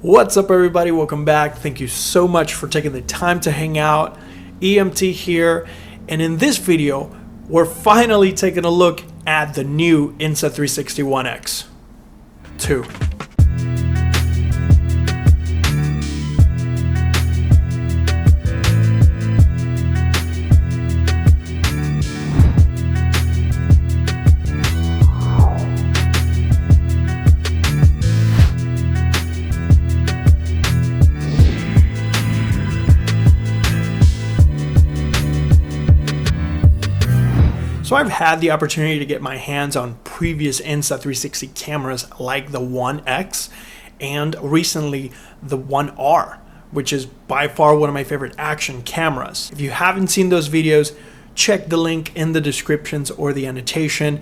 What's up, everybody? Welcome back. Thank you so much for taking the time to hang out. EMT here, and in this video we're finally taking a look at the new Insta360 One X2. So I've had the opportunity to get my hands on previous Insta360 cameras like the One X and recently the One R, which is by far one of my favorite action cameras. If you haven't seen those videos, check the link in the descriptions or the annotation.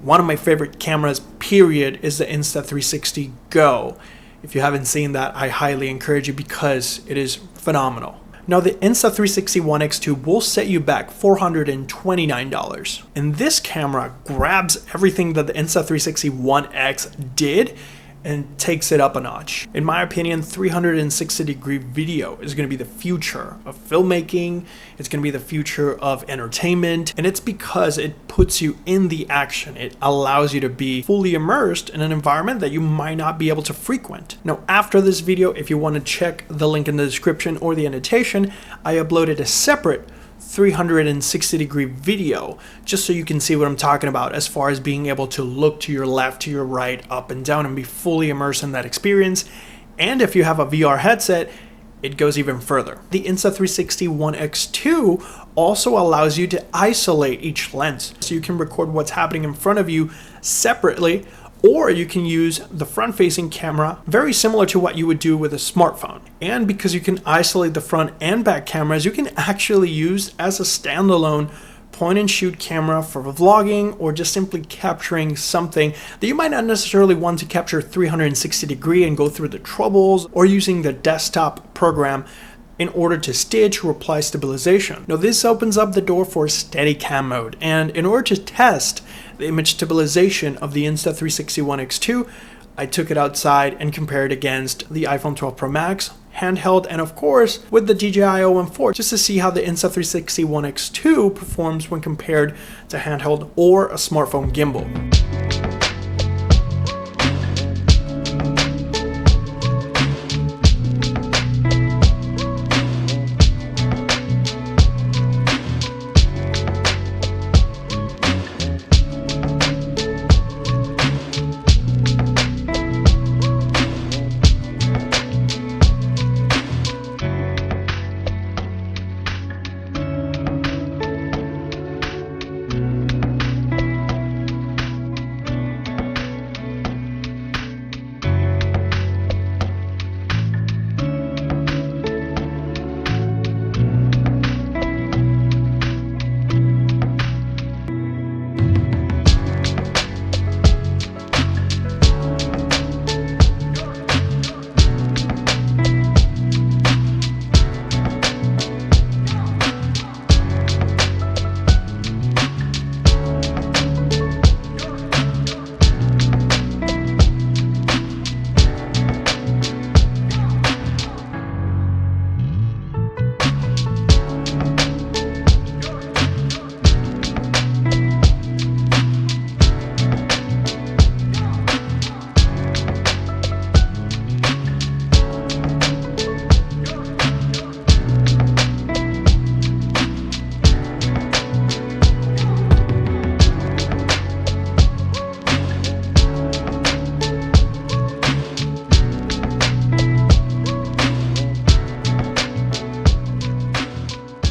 One of my favorite cameras, period, is the Insta360 Go. If you haven't seen that, I highly encourage you because it is phenomenal. Now, the Insta360 One X2 will set you back $429. And this camera grabs everything that the Insta360 One X did and takes it up a notch. In my opinion, 360-degree video is going to be the future of filmmaking. It's going to be the future of entertainment. And it's because it puts you in the action. It allows you to be fully immersed in an environment that you might not be able to frequent. Now, after this video, if you want to check the link in the description or the annotation, I uploaded a separate 360-degree video just so you can see what I'm talking about as far as being able to look to your left, to your right, up and down, and be fully immersed in that experience. And if you have a VR headset, it goes even further. The Insta360 One X2 also allows you to isolate each lens, so you can record what's happening in front of you separately, or you can use the front-facing camera, very similar to what you would do with a smartphone. And because you can isolate the front and back cameras, you can actually use as a standalone point-and-shoot camera for vlogging or just simply capturing something that you might not necessarily want to capture 360 degree and go through the troubles, or using the desktop program in order to stitch or apply stabilization. Now, this opens up the door for Steadicam mode, and in order to test the image stabilization of the Insta360 One X2, I took it outside and compared it against the iPhone 12 Pro Max, handheld, and of course with the DJI OM4, just to see how the Insta360 One X2 performs when compared to handheld or a smartphone gimbal.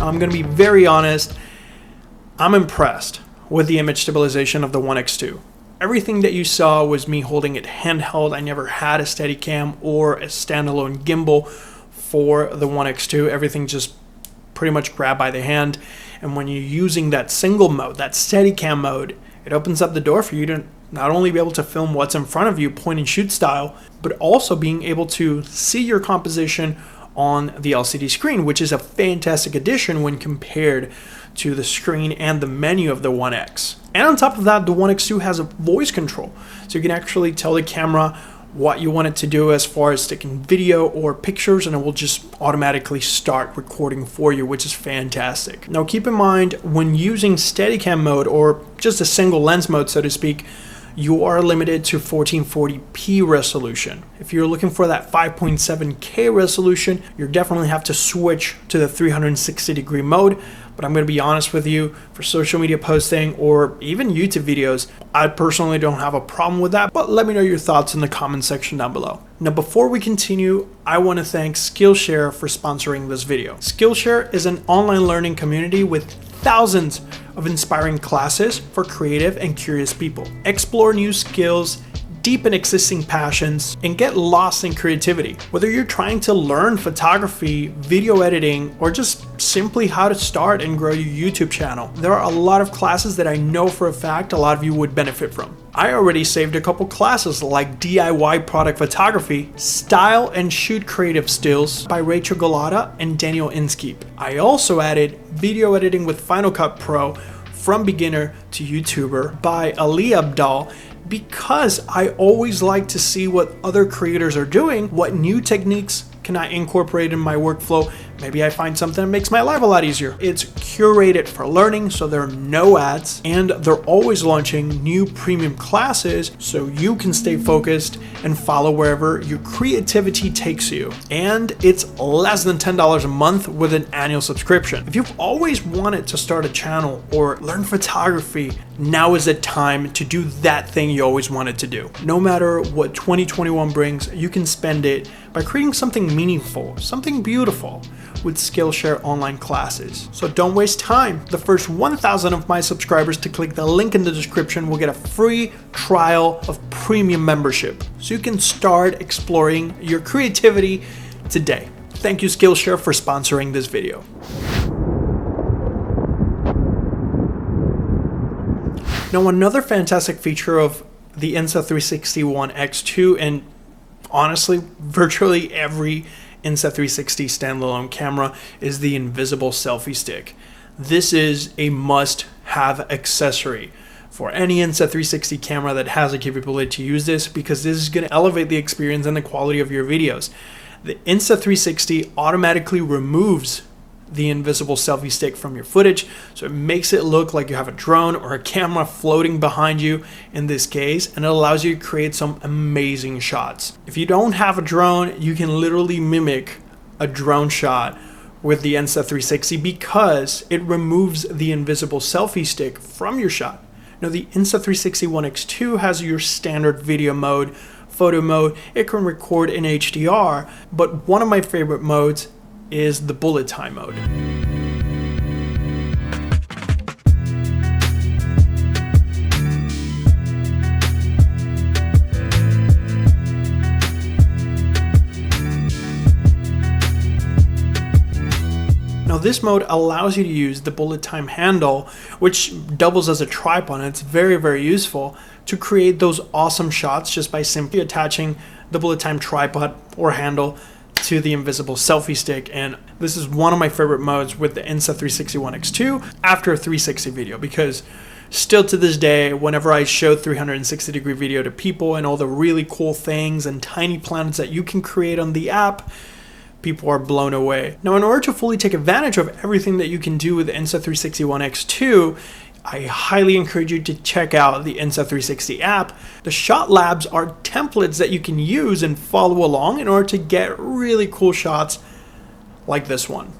I'm going to be very honest, I'm impressed with the image stabilization of the One X2. Everything that you saw was me holding it handheld. I never had a Steadicam or a standalone gimbal for the One X2. Everything just pretty much grabbed by the hand. And when you're using that single mode, that Steadicam mode, it opens up the door for you to not only be able to film what's in front of you point and shoot style, but also being able to see your composition on the LCD screen, which is a fantastic addition when compared to the screen and the menu of the One X. And on top of that, the One X2 has a voice control, so you can actually tell the camera what you want it to do as far as taking video or pictures, and it will just automatically start recording for you, which is fantastic. Now keep in mind, when using Steadicam mode or just a single lens mode, so to speak, you are limited to 1440p resolution. If you're looking for that 5.7K resolution, you definitely have to switch to the 360-degree mode. But I'm going to be honest with you, for social media posting or even YouTube videos, I personally don't have a problem with that, but let me know your thoughts in the comment section down below. Now, before we continue, I want to thank Skillshare for sponsoring this video. Skillshare is an online learning community with thousands of inspiring classes for creative and curious people. Explore new skills, deepen existing passions, and get lost in creativity. Whether you're trying to learn photography, video editing, or just simply how to start and grow your YouTube channel, there are a lot of classes that I know for a fact a lot of you would benefit from. I already saved a couple classes like DIY product photography, style and shoot creative stills by Rachel Galata and Daniel Inskeep. I also added video editing with Final Cut Pro from beginner to YouTuber by Ali Abdal, because I always like to see what other creators are doing, what new techniques can I incorporate in my workflow. Maybe I find something that makes my life a lot easier. It's curated for learning, so there are no ads, and they're always launching new premium classes so you can stay focused and follow wherever your creativity takes you. And it's less than $10 a month with an annual subscription. If you've always wanted to start a channel or learn photography, now is the time to do that thing you always wanted to do. No matter what 2021 brings, you can spend it by creating something meaningful, something beautiful with Skillshare online classes. So don't waste time. The first 1,000 of my subscribers to click the link in the description will get a free trial of premium membership, so you can start exploring your creativity today. Thank you, Skillshare, for sponsoring this video. Now, another fantastic feature of the Insta360 One X2, and honestly, virtually every Insta360 standalone camera, is the invisible selfie stick. This is a must-have accessory for any Insta360 camera that has the capability to use this, because this is going to elevate the experience and the quality of your videos. The Insta360 automatically removes the invisible selfie stick from your footage, so it makes it look like you have a drone or a camera floating behind you in this case, and it allows you to create some amazing shots. If you don't have a drone, you can literally mimic a drone shot with the Insta360 because it removes the invisible selfie stick from your shot. Now, the Insta360 One X2 has your standard video mode, photo mode. It can record in HDR, but one of my favorite modes is the bullet time mode. Now, this mode allows you to use the bullet time handle, which doubles as a tripod, and it's very, very useful to create those awesome shots just by simply attaching the bullet time tripod or handle to the invisible selfie stick. And this is one of my favorite modes with the Insta360 One X2 after a 360 video, because still to this day, whenever I show 360-degree video to people and all the really cool things and tiny planets that you can create on the app, people are blown away. Now, in order to fully take advantage of everything that you can do with the Insta360 One X2, I highly encourage you to check out the Insta360 app. The shot labs are templates that you can use and follow along in order to get really cool shots like this one.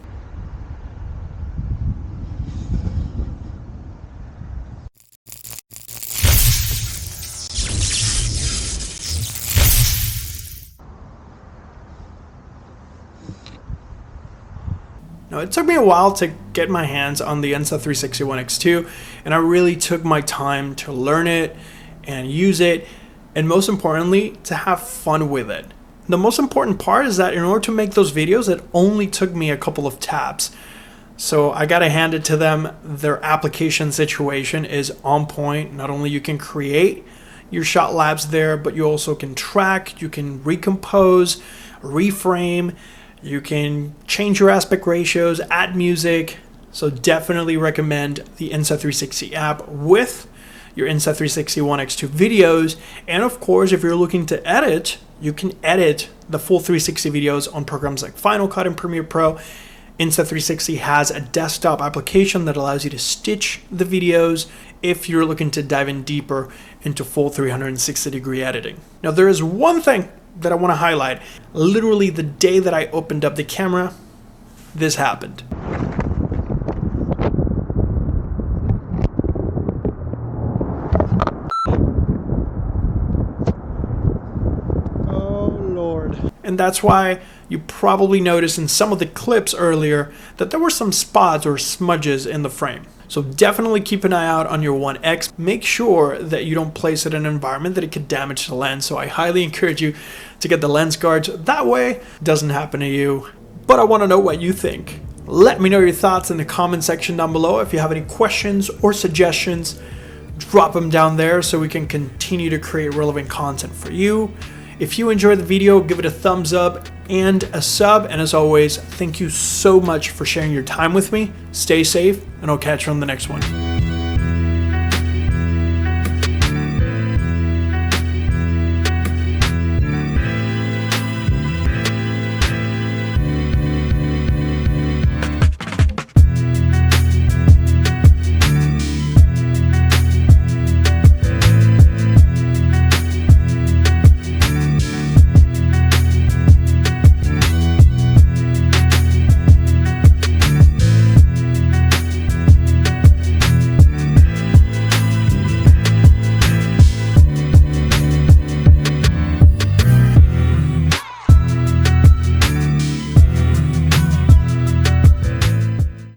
Now, it took me a while to get my hands on the Insta360 One X2, and I really took my time to learn it and use it, and most importantly, to have fun with it. The most important part is that in order to make those videos, it only took me a couple of taps. So I gotta hand it to them. Their application situation is on point. Not only you can create your shot labs there, but you also can track, you can recompose, reframe, you can change your aspect ratios, add music. So definitely recommend the Insta360 app with your Insta360 One X2 videos. And of course, if you're looking to edit, you can edit the full 360 videos on programs like Final Cut and Premiere Pro. Insta360 has a desktop application that allows you to stitch the videos if you're looking to dive in deeper into full 360-degree editing. Now, there is one thing that I want to highlight. Literally the day that I opened up the camera, this happened. And that's why you probably noticed in some of the clips earlier that there were some spots or smudges in the frame. So definitely keep an eye out on your One X. Make sure that you don't place it in an environment that it could damage the lens. So I highly encourage you to get the lens guards. That way it doesn't happen to you. But I want to know what you think. Let me know your thoughts in the comment section down below. If you have any questions or suggestions, drop them down there so we can continue to create relevant content for you. If you enjoyed the video, give it a thumbs up and a sub. And as always, thank you so much for sharing your time with me. Stay safe, and I'll catch you on the next one.